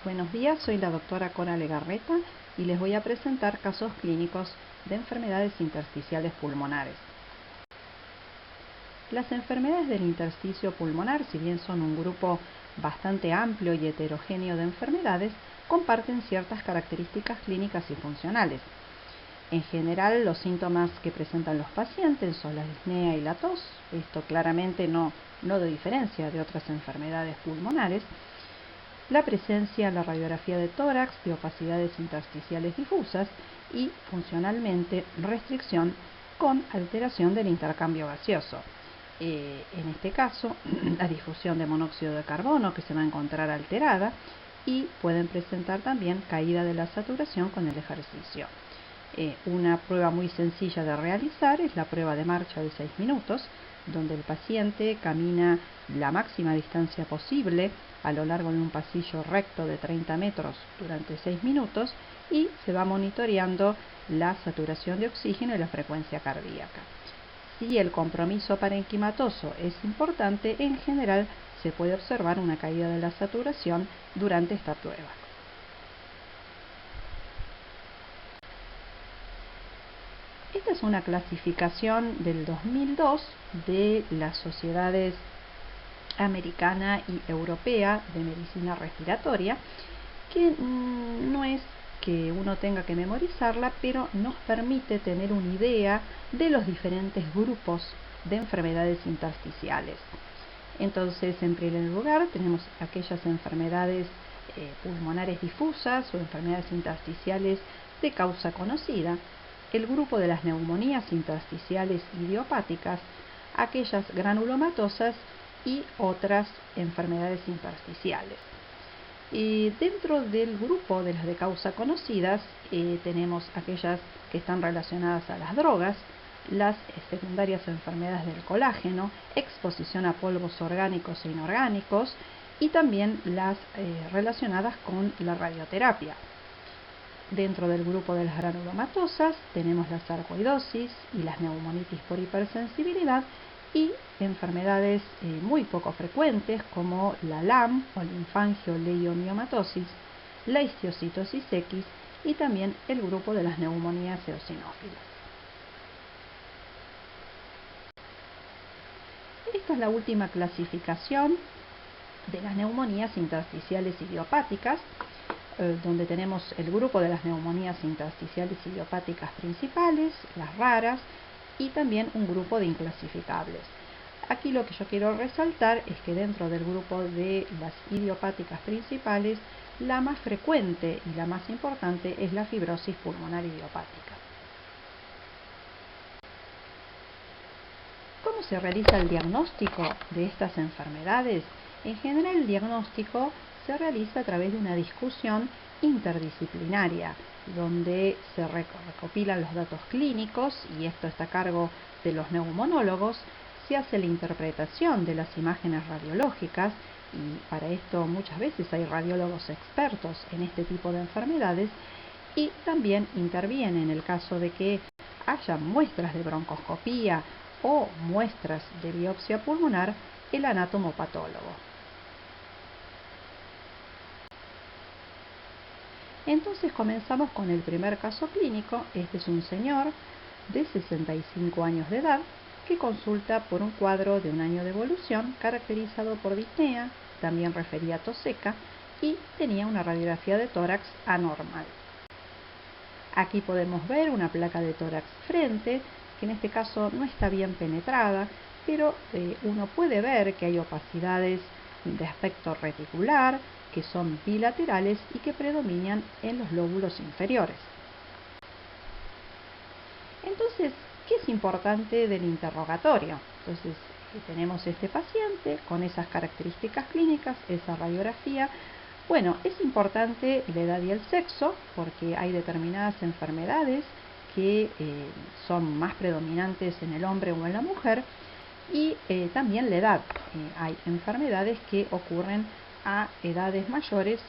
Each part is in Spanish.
Buenos días, soy la doctora Cora Legarreta y les voy a presentar casos clínicos de enfermedades intersticiales pulmonares. Las enfermedades del intersticio pulmonar, si bien son un grupo bastante amplio y heterogéneo de enfermedades, comparten ciertas características clínicas y funcionales. En general, los síntomas que presentan los pacientes son la disnea y la tos. Esto claramente no de diferencia de otras enfermedades pulmonares. La presencia en la radiografía de tórax de opacidades intersticiales difusas y, funcionalmente, restricción con alteración del intercambio gaseoso. En este caso, la difusión de monóxido de carbono que se va a encontrar alterada y pueden presentar también caída de la saturación con el ejercicio. Una prueba muy sencilla de realizar es la prueba de marcha de 6 minutos, donde el paciente camina la máxima distancia posible a lo largo de un pasillo recto de 30 metros durante 6 minutos y se va monitoreando la saturación de oxígeno y la frecuencia cardíaca. Si el compromiso parenquimatoso es importante, en general se puede observar una caída de la saturación durante esta prueba. Esta es una clasificación del 2002 de las sociedades americana y europea de medicina respiratoria, que no es que uno tenga que memorizarla, pero nos permite tener una idea de los diferentes grupos de enfermedades intersticiales. Entonces, en primer lugar, tenemos aquellas enfermedades pulmonares difusas o enfermedades intersticiales de causa conocida, el grupo de las neumonías intersticiales idiopáticas, aquellas granulomatosas y otras enfermedades intersticiales. Dentro del grupo de las de causa conocidas tenemos aquellas que están relacionadas a las drogas, las secundarias enfermedades del colágeno, exposición a polvos orgánicos e inorgánicos y también las relacionadas con la radioterapia. Dentro del grupo de las granulomatosas tenemos la sarcoidosis y las neumonitis por hipersensibilidad y enfermedades muy poco frecuentes como la LAM o linfangioleiomyomatosis, la histiocytosis X y también el grupo de las neumonías eosinófilas. Esta es la última clasificación de las neumonías intersticiales idiopáticas, donde tenemos el grupo de las neumonías intersticiales idiopáticas principales, las raras, y también un grupo de inclasificables. Aquí lo que yo quiero resaltar es que dentro del grupo de las idiopáticas principales, la más frecuente y la más importante es la fibrosis pulmonar idiopática. ¿Cómo se realiza el diagnóstico de estas enfermedades? En general, el diagnóstico se realiza a través de una discusión interdisciplinaria, donde se recopilan los datos clínicos, y esto está a cargo de los neumonólogos. Se hace la interpretación de las imágenes radiológicas, y para esto muchas veces hay radiólogos expertos en este tipo de enfermedades, y también interviene en el caso de que haya muestras de broncoscopía o muestras de biopsia pulmonar el anatomopatólogo. Entonces comenzamos con el primer caso clínico. Este es un señor de 65 años de edad que consulta por un cuadro de un año de evolución caracterizado por disnea, también refería a tos seca y tenía una radiografía de tórax anormal. Aquí podemos ver una placa de tórax frente, que en este caso no está bien penetrada, pero uno puede ver que hay opacidades de aspecto reticular, que son bilaterales y que predominan en los lóbulos inferiores. Entonces, ¿qué es importante del interrogatorio? Entonces, tenemos este paciente con esas características clínicas, esa radiografía. Bueno, es importante la edad y el sexo, porque hay determinadas enfermedades que son más predominantes en el hombre o en la mujer, y también la edad. Hay enfermedades que ocurren a edades mayores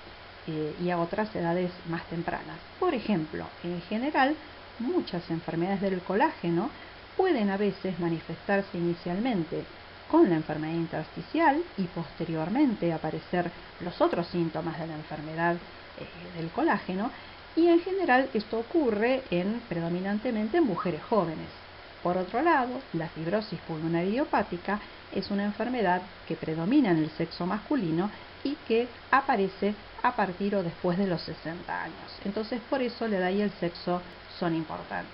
y a otras edades más tempranas. Por ejemplo, en general, muchas enfermedades del colágeno pueden a veces manifestarse inicialmente con la enfermedad intersticial y posteriormente aparecer los otros síntomas de la enfermedad del colágeno, y en general esto ocurre predominantemente en mujeres jóvenes. Por otro lado, la fibrosis pulmonar idiopática es una enfermedad que predomina en el sexo masculino y que aparece a partir o después de los 60 años. Entonces, por eso la edad y el sexo son importantes.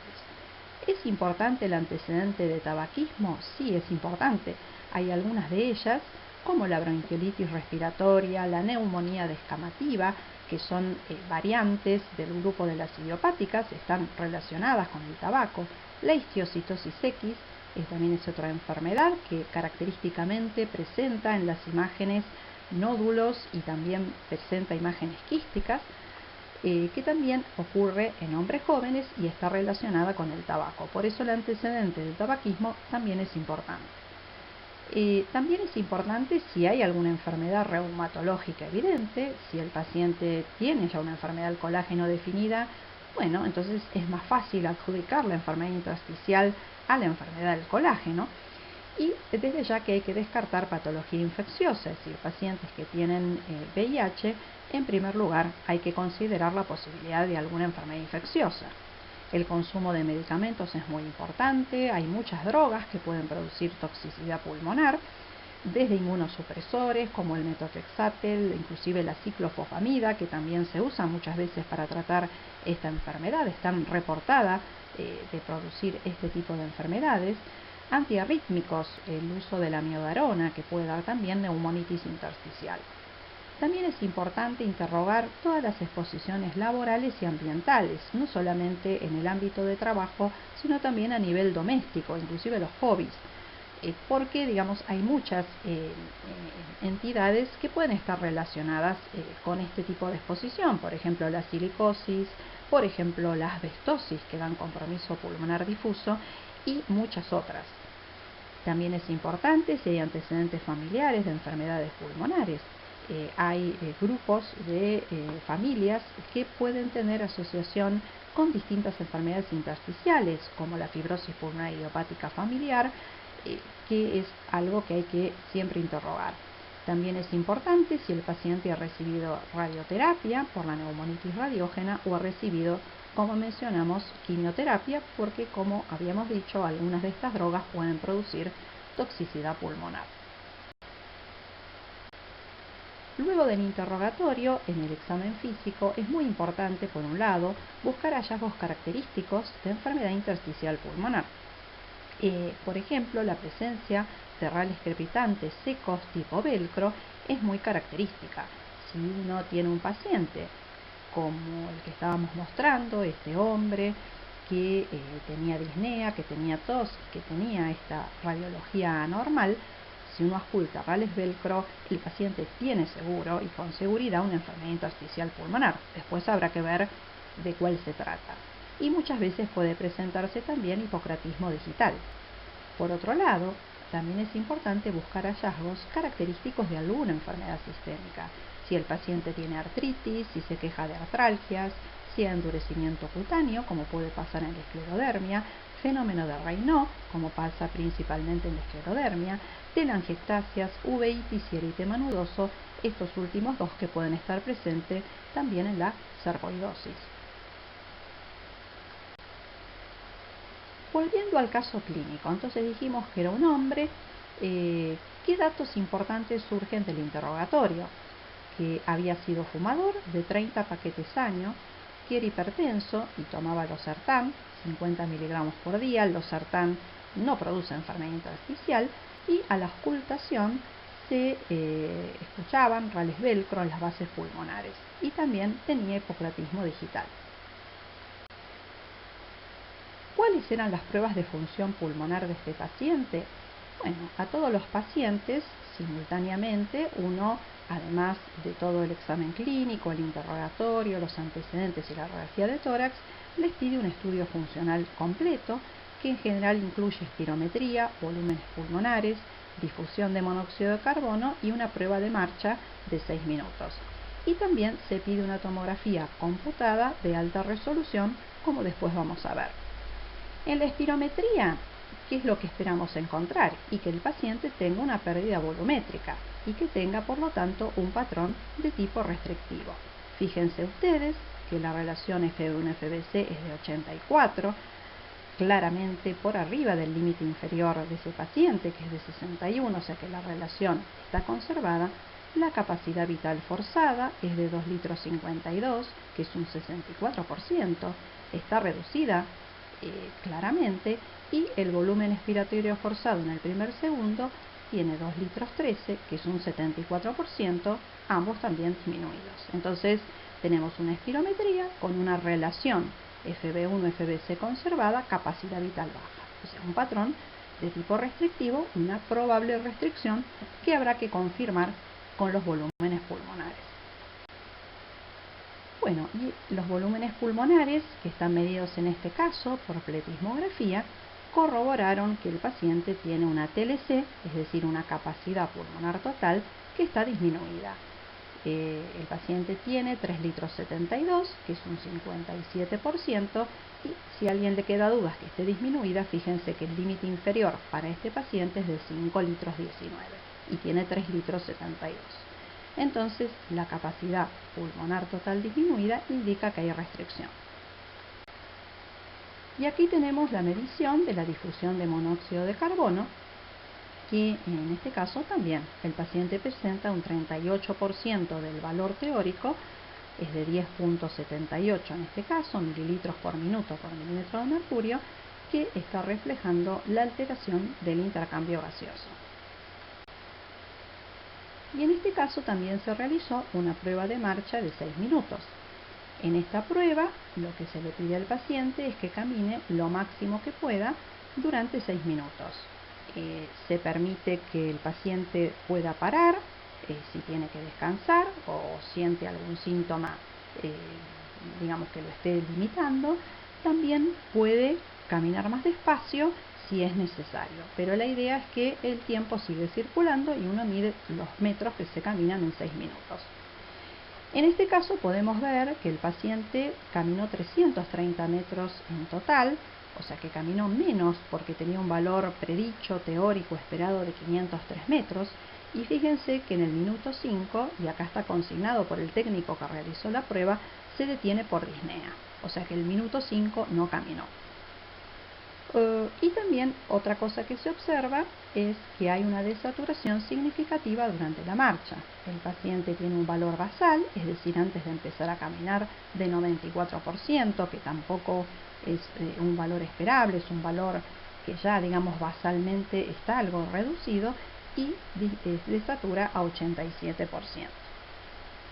¿Es importante el antecedente de tabaquismo? Sí, es importante. Hay algunas de ellas, como la bronquiolitis respiratoria, la neumonía descamativa, que son variantes del grupo de las idiopáticas, están relacionadas con el tabaco. La histiocytosis X también es otra enfermedad que característicamente presenta en las imágenes nódulos y también presenta imágenes quísticas, que también ocurre en hombres jóvenes y está relacionada con el tabaco. Por eso el antecedente del tabaquismo también es importante. También es importante si hay alguna enfermedad reumatológica evidente, si el paciente tiene ya una enfermedad del colágeno definida, bueno, entonces es más fácil adjudicar la enfermedad intersticial a la enfermedad del colágeno. Y desde ya que hay que descartar patología infecciosa, es decir, pacientes que tienen VIH, en primer lugar hay que considerar la posibilidad de alguna enfermedad infecciosa. El consumo de medicamentos es muy importante, hay muchas drogas que pueden producir toxicidad pulmonar, desde inmunosupresores como el metotrexatel, inclusive la ciclofosfamida, que también se usa muchas veces para tratar esta enfermedad, están reportadas de producir este tipo de enfermedades. Antiarrítmicos, el uso de la amiodarona, que puede dar también neumonitis intersticial. También es importante interrogar todas las exposiciones laborales y ambientales, no solamente en el ámbito de trabajo, sino también a nivel doméstico, inclusive los hobbies, porque hay muchas entidades que pueden estar relacionadas con este tipo de exposición, por ejemplo la silicosis, por ejemplo la asbestosis, que dan compromiso pulmonar difuso, y muchas otras. También es importante si hay antecedentes familiares de enfermedades pulmonares. Hay grupos de familias que pueden tener asociación con distintas enfermedades intersticiales, como la fibrosis pulmonar idiopática familiar, que es algo que hay que siempre interrogar. También es importante si el paciente ha recibido radioterapia por la neumonitis radiógena o ha recibido, como mencionamos, quimioterapia, porque, como habíamos dicho, algunas de estas drogas pueden producir toxicidad pulmonar. Luego del interrogatorio, en el examen físico, es muy importante, por un lado, buscar hallazgos característicos de enfermedad intersticial pulmonar. Por ejemplo, la presencia de rales crepitantes secos tipo velcro es muy característica. Si uno tiene un paciente como el que estábamos mostrando, este hombre que tenía disnea, que tenía tos, que tenía esta radiología anormal, si uno oculta rales velcro, el paciente tiene seguro y con seguridad una enfermedad intersticial pulmonar. Después habrá que ver de cuál se trata. Y muchas veces puede presentarse también hipocratismo digital. Por otro lado, también es importante buscar hallazgos característicos de alguna enfermedad sistémica. Si el paciente tiene artritis, si se queja de artralgias, si hay endurecimiento cutáneo, como puede pasar en la esclerodermia, fenómeno de Raynaud, como pasa principalmente en la esclerodermia, telangiectasias, uveitis y eritema nudoso, estos últimos dos que pueden estar presentes también en la sarcoidosis. Volviendo al caso clínico, entonces dijimos que era un hombre. ¿Qué datos importantes surgen del interrogatorio? Que había sido fumador de 30 paquetes año, que era hipertenso y tomaba losartán, 50 miligramos por día. El losartán no produce enfermedad intersticial, y a la auscultación se escuchaban rales velcro en las bases pulmonares, y también tenía hipocratismo digital. ¿Cuáles eran las pruebas de función pulmonar de este paciente? Bueno, a todos los pacientes simultáneamente uno, además de todo el examen clínico, el interrogatorio, los antecedentes y la radiografía de tórax, les pide un estudio funcional completo que en general incluye espirometría, volúmenes pulmonares, difusión de monóxido de carbono y una prueba de marcha de 6 minutos. Y también se pide una tomografía computada de alta resolución, como después vamos a ver. En la espirometría ¿qué es lo que esperamos encontrar? Y que el paciente tenga una pérdida volumétrica y que tenga, por lo tanto, un patrón de tipo restrictivo. Fíjense ustedes que la relación FV1-FVC es de 84, claramente por arriba del límite inferior de ese paciente, que es de 61, o sea que la relación está conservada. La capacidad vital forzada es de 2 litros 52, que es un 64%, está reducida claramente, y el volumen expiratorio forzado en el primer segundo tiene 2 litros 13, que es un 74%, ambos también disminuidos. Entonces tenemos una espirometría con una relación FB1-FBC conservada, capacidad vital baja, o sea, un patrón de tipo restrictivo, una probable restricción que habrá que confirmar con los volúmenes pulmonares. Bueno, y los volúmenes pulmonares, que están medidos en este caso por pletismografía, corroboraron que el paciente tiene una TLC, es decir, una capacidad pulmonar total, que está disminuida. El paciente tiene 3 litros 72, que es un 57%, y si a alguien le queda dudas que esté disminuida, fíjense que el límite inferior para este paciente es de 5 litros 19 y tiene 3 litros 72. Entonces, la capacidad pulmonar total disminuida indica que hay restricción. Y aquí tenemos la medición de la difusión de monóxido de carbono, que en este caso también el paciente presenta un 38% del valor teórico, es de 10.78 en este caso, mililitros por minuto por milímetro de mercurio, que está reflejando la alteración del intercambio gaseoso. Y en este caso también se realizó una prueba de marcha de 6 minutos. En esta prueba lo que se le pide al paciente es que camine lo máximo que pueda durante 6 minutos. Se permite que el paciente pueda parar si tiene que descansar o siente algún síntoma, digamos que lo esté limitando. También puede caminar más despacio si es necesario, pero la idea es que el tiempo sigue circulando y uno mide los metros que se caminan en 6 minutos. En este caso podemos ver que el paciente caminó 330 metros en total, o sea que caminó menos porque tenía un valor predicho, teórico, esperado de 503 metros. Y fíjense que en el minuto 5, y acá está consignado por el técnico que realizó la prueba, se detiene por disnea, o sea que el minuto 5 no caminó. Y también otra cosa que se observa es que hay una desaturación significativa durante la marcha. El paciente tiene un valor basal, es decir, antes de empezar a caminar, de 94%, que tampoco es un valor esperable, es un valor que ya, digamos, basalmente está algo reducido, y desatura a 87%.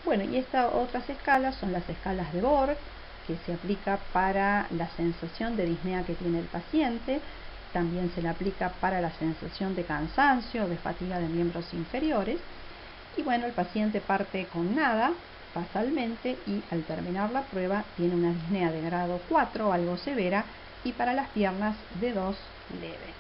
Bueno, y estas otras escalas son las escalas de Borg, que se aplica para la sensación de disnea que tiene el paciente. También se le aplica para la sensación de cansancio, de fatiga de miembros inferiores. Y bueno, el paciente parte con nada, basalmente, y al terminar la prueba tiene una disnea de grado 4, algo severa, y para las piernas de 2, leve.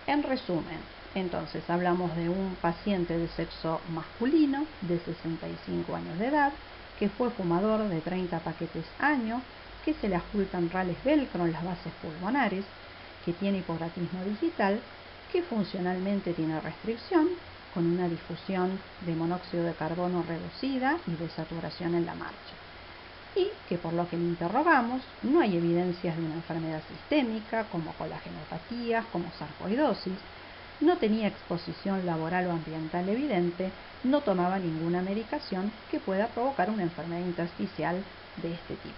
En resumen, entonces hablamos de un paciente de sexo masculino de 65 años de edad, que fue fumador de 30 paquetes año, que se le adjuntan rales velcro en las bases pulmonares, que tiene hipogratismo digital, que funcionalmente tiene restricción, con una difusión de monóxido de carbono reducida y de saturación en la marcha. Y que por lo que le interrogamos no hay evidencias de una enfermedad sistémica como colagenopatías, como sarcoidosis, no tenía exposición laboral o ambiental evidente, no tomaba ninguna medicación que pueda provocar una enfermedad intersticial de este tipo.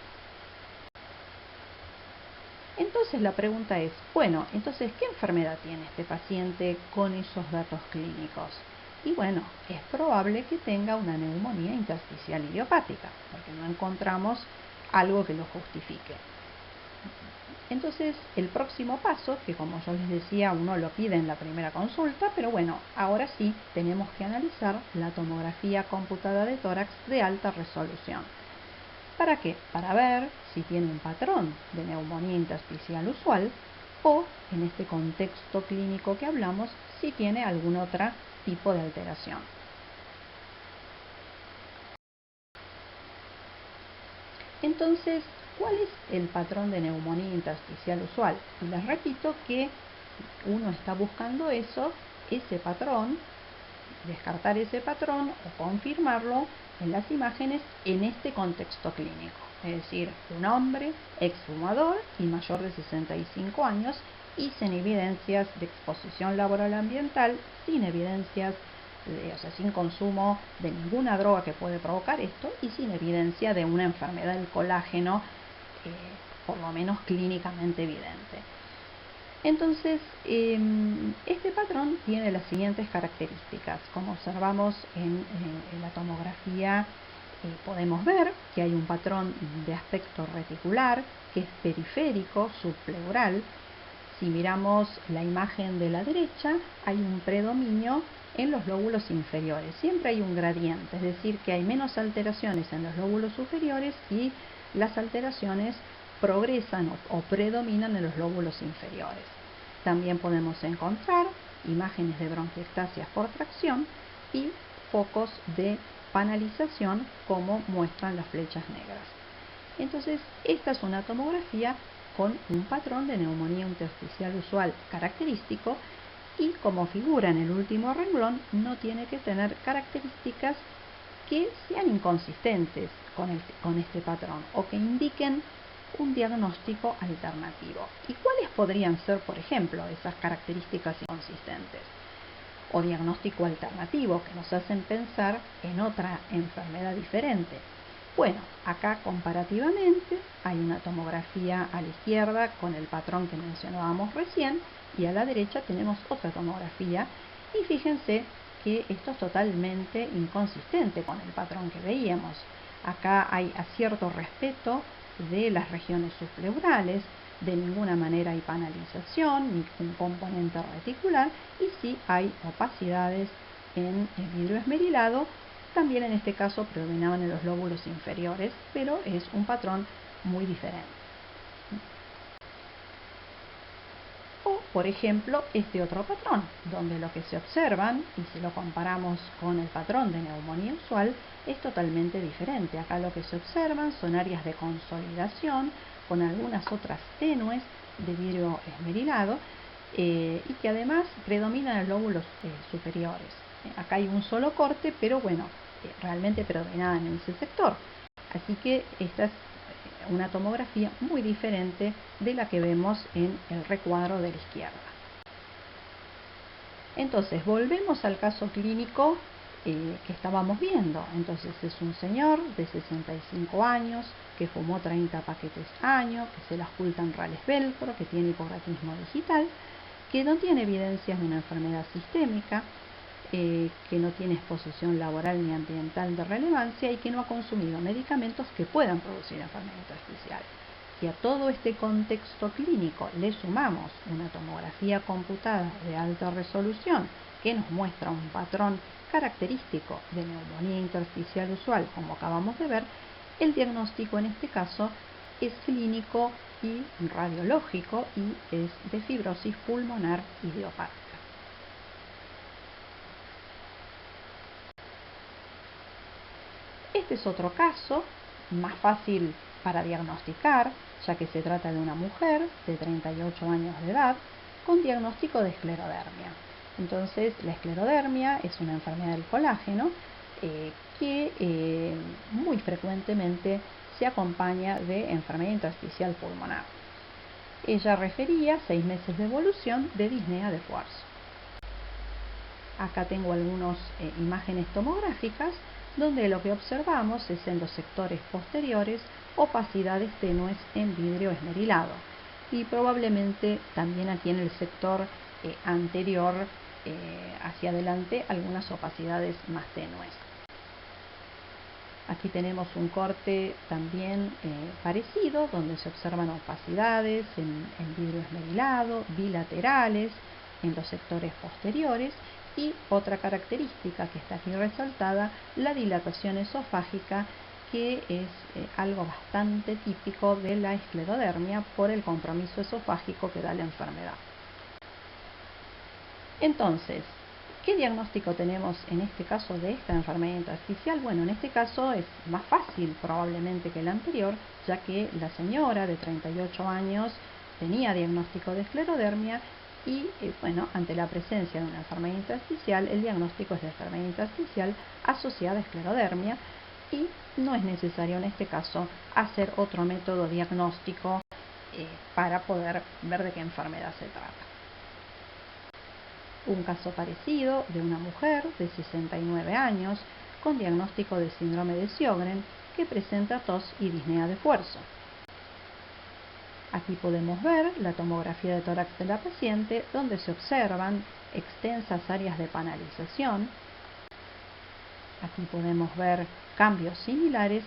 Entonces la pregunta es, bueno, entonces, ¿qué enfermedad tiene este paciente con esos datos clínicos? Y bueno, es probable que tenga una neumonía intersticial idiopática, porque no encontramos algo que lo justifique. Entonces, el próximo paso, que como yo les decía, uno lo pide en la primera consulta, pero bueno, ahora sí tenemos que analizar la tomografía computada de tórax de alta resolución. ¿Para qué? Para ver si tiene un patrón de neumonía intersticial usual o, en este contexto clínico que hablamos, si tiene algún otro tipo de alteración. Entonces, ¿Cuál es el patrón de neumonía intersticial usual? Y les repito que uno está buscando ese patrón, descartar ese patrón o confirmarlo en las imágenes en este contexto clínico. Es decir, un hombre exfumador y mayor de 65 años y sin evidencias de exposición laboral ambiental, sin evidencias, sin consumo de ninguna droga que puede provocar esto y sin evidencia de una enfermedad del colágeno, por lo menos clínicamente evidente. Entonces, este patrón tiene las siguientes características. Como observamos en la tomografía, podemos ver que hay un patrón de aspecto reticular, que es periférico, subpleural. Si miramos la imagen de la derecha, hay un predominio en los lóbulos inferiores. Siempre hay un gradiente, es decir, que hay menos alteraciones en los lóbulos superiores y las alteraciones progresan o predominan en los lóbulos inferiores. También podemos encontrar imágenes de bronquiectasias por tracción y focos de panalización como muestran las flechas negras. Entonces, esta es una tomografía con un patrón de neumonía intersticial usual característico y, como figura en el último renglón, no tiene que tener características que sean inconsistentes con este patrón o que indiquen un diagnóstico alternativo. ¿Y cuáles podrían ser, por ejemplo, esas características inconsistentes? O diagnóstico alternativo que nos hacen pensar en otra enfermedad diferente. Bueno, acá comparativamente hay una tomografía a la izquierda con el patrón que mencionábamos recién y a la derecha tenemos otra tomografía y fíjense que esto es totalmente inconsistente con el patrón que veíamos. Acá hay acierto respeto de las regiones subpleurales, de ninguna manera hay panalización ni un componente reticular y sí hay opacidades en el vidrio esmerilado. También en este caso predominaban en los lóbulos inferiores, pero es un patrón muy diferente. O, por ejemplo, este otro patrón, donde lo que se observan, y si lo comparamos con el patrón de neumonía usual, es totalmente diferente. Acá lo que se observan son áreas de consolidación con algunas otras tenues de vidrio esmerilado y que además predominan en los lóbulos superiores. Acá hay un solo corte, pero bueno, realmente predominaban en ese sector. Así que esta es una tomografía muy diferente de la que vemos en el recuadro de la izquierda. Entonces, volvemos al caso clínico que estábamos viendo. Entonces, es un señor de 65 años que fumó 30 paquetes año, que se le ocultan rales velcro, que tiene hipogratismo digital, que no tiene evidencias de una enfermedad sistémica, que no tiene exposición laboral ni ambiental de relevancia y que no ha consumido medicamentos que puedan producir enfermedad intersticial. Si a todo este contexto clínico le sumamos una tomografía computada de alta resolución que nos muestra un patrón característico de neumonía intersticial usual, como acabamos de ver, el diagnóstico en este caso es clínico y radiológico y es de fibrosis pulmonar idiopática. Este es otro caso, más fácil para diagnosticar, ya que se trata de una mujer de 38 años de edad con diagnóstico de esclerodermia. Entonces, la esclerodermia es una enfermedad del colágeno que muy frecuentemente se acompaña de enfermedad intersticial pulmonar. Ella refería 6 meses de evolución de disnea de cuarzo. Acá tengo algunas imágenes tomográficas donde lo que observamos es en los sectores posteriores opacidades tenues en vidrio esmerilado y probablemente también aquí en el sector anterior hacia adelante algunas opacidades más tenues. Aquí tenemos un corte también parecido donde se observan opacidades en vidrio esmerilado, bilaterales en los sectores posteriores. Y otra característica que está aquí resaltada, la dilatación esofágica, que es algo bastante típico de la esclerodermia por el compromiso esofágico que da la enfermedad. Entonces, ¿Qué diagnóstico tenemos en este caso de esta enfermedad intersticial? Bueno, en este caso es más fácil probablemente que el anterior, ya que la señora de 38 años tenía diagnóstico de esclerodermia y, bueno, ante la presencia de una enfermedad intersticial, el diagnóstico es de enfermedad intersticial asociada a esclerodermia y no es necesario en este caso hacer otro método diagnóstico para poder ver de qué enfermedad se trata. Un caso parecido de una mujer de 69 años con diagnóstico de síndrome de Sjögren que presenta tos y disnea de esfuerzo. Aquí podemos ver la tomografía de tórax de la paciente, donde se observan extensas áreas de panalización. Aquí podemos ver cambios similares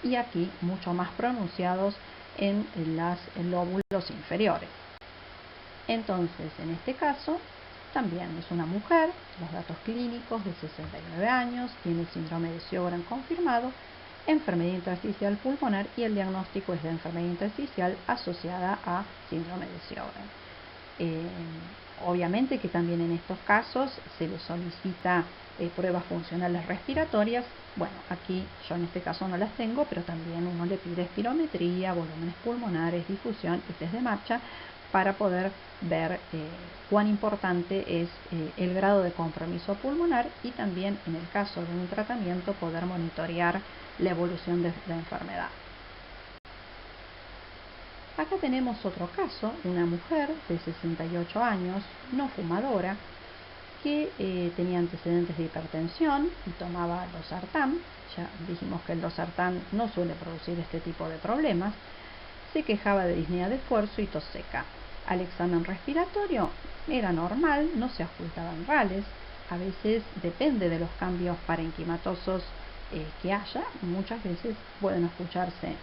y aquí mucho más pronunciados en los lóbulos inferiores. Entonces, en este caso, también es una mujer, los datos clínicos de 69 años, tiene síndrome de Sjögren confirmado, enfermedad intersticial pulmonar y el diagnóstico es de enfermedad intersticial asociada a síndrome de Sjögren. Obviamente que también en estos casos se le solicita pruebas funcionales respiratorias. Bueno, aquí yo en este caso no las tengo, pero también uno le pide espirometría, volúmenes pulmonares, difusión y test de marcha para poder ver cuán importante es el grado de compromiso pulmonar y también en el caso de un tratamiento poder monitorear la evolución de la enfermedad. Acá tenemos otro caso, una mujer de 68 años, no fumadora, que tenía antecedentes de hipertensión y tomaba losartán. Ya dijimos que el losartán no suele producir este tipo de problemas. Se quejaba de disnea de esfuerzo y tos seca. Al examen respiratorio era normal, no se ocultaban rales. A veces depende de los cambios parenquimatosos que haya. Muchas veces pueden escucharse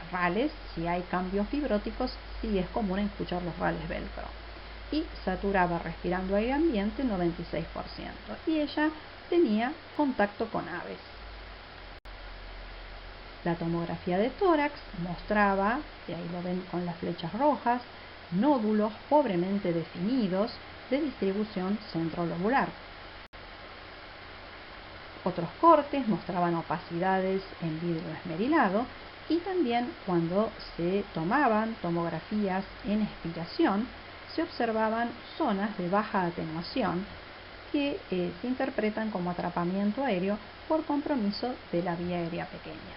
rales. Si hay cambios fibróticos, sí es común escuchar los rales velcro. Y saturaba respirando aire ambiente 96%. Y ella tenía contacto con aves. La tomografía de tórax mostraba, y ahí lo ven con las flechas rojas, nódulos pobremente definidos de distribución centrolobular. Otros cortes mostraban opacidades en vidrio esmerilado y también cuando se tomaban tomografías en expiración se observaban zonas de baja atenuación que se interpretan como atrapamiento aéreo por compromiso de la vía aérea pequeña.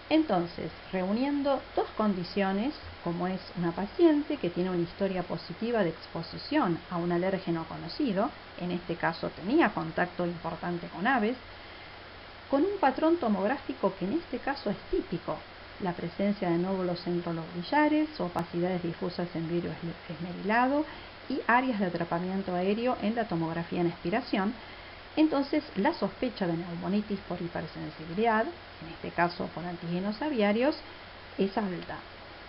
Entonces, reuniendo dos condiciones, como es una paciente que tiene una historia positiva de exposición a un alérgeno conocido, en este caso tenía contacto importante con aves, con un patrón tomográfico que en este caso es típico, la presencia de nódulos centrolobulillares, opacidades difusas en vidrio esmerilado y áreas de atrapamiento aéreo en la tomografía en expiración. Entonces, la sospecha de neumonitis por hipersensibilidad, en este caso por antígenos aviarios, es alta.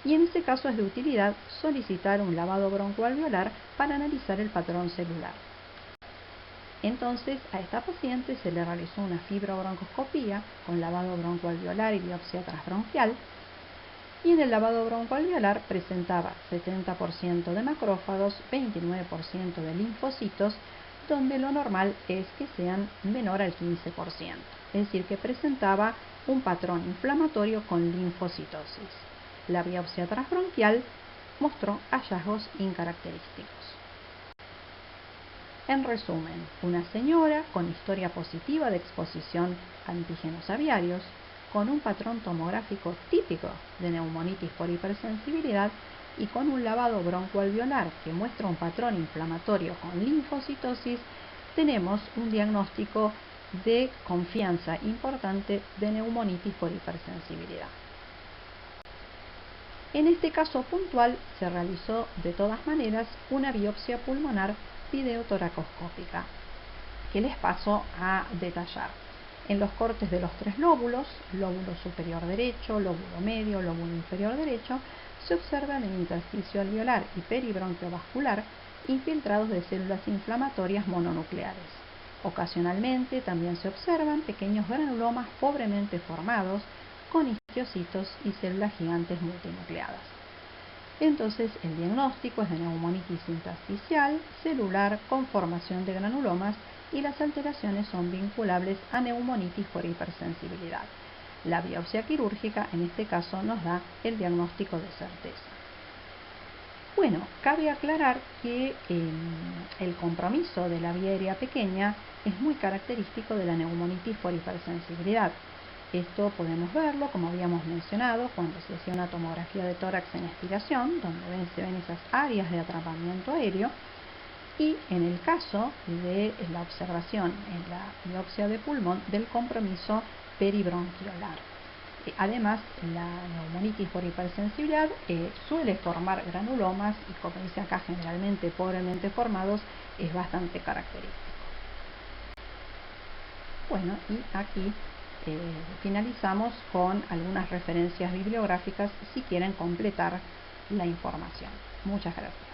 Y en este caso es de utilidad solicitar un lavado broncoalveolar para analizar el patrón celular. Entonces, a esta paciente se le realizó una fibrobroncoscopía con lavado broncoalveolar y biopsia transbronquial. Y en el lavado broncoalveolar presentaba 70% de macrófagos, 29% de linfocitos, donde lo normal es que sean menor al 15%, es decir, que presentaba un patrón inflamatorio con linfocitosis. La biopsia transbronquial mostró hallazgos incaracterísticos. En resumen, una señora con historia positiva de exposición a antígenos aviarios, con un patrón tomográfico típico de neumonitis por hipersensibilidad y con un lavado broncoalveolar que muestra un patrón inflamatorio con linfocitosis, tenemos un diagnóstico de confianza importante de neumonitis por hipersensibilidad. En este caso puntual se realizó de todas maneras una biopsia pulmonar videotoracoscópica, que les paso a detallar. En los cortes de los tres lóbulos, lóbulo superior derecho, lóbulo medio, lóbulo inferior derecho, se observan en intersticio alveolar y peribronquiovascular infiltrados de células inflamatorias mononucleares. Ocasionalmente también se observan pequeños granulomas pobremente formados con histiocitos y células gigantes multinucleadas. Entonces el diagnóstico es de neumonitis intersticial celular con formación de granulomas y las alteraciones son vinculables a neumonitis por hipersensibilidad. La biopsia quirúrgica en este caso nos da el diagnóstico de certeza. Bueno, cabe aclarar que el compromiso de la vía aérea pequeña es muy característico de la neumonitis por hipersensibilidad. Esto podemos verlo, como habíamos mencionado, cuando se hacía una tomografía de tórax en expiración, donde se ven esas áreas de atrapamiento aéreo, y en el caso de la observación en la biopsia de pulmón del compromiso peribronquiolar. Además, la neumonitis por hipersensibilidad suele formar granulomas y, como dice acá, generalmente pobremente formados, es bastante característico. Bueno, y aquí finalizamos con algunas referencias bibliográficas si quieren completar la información. Muchas gracias.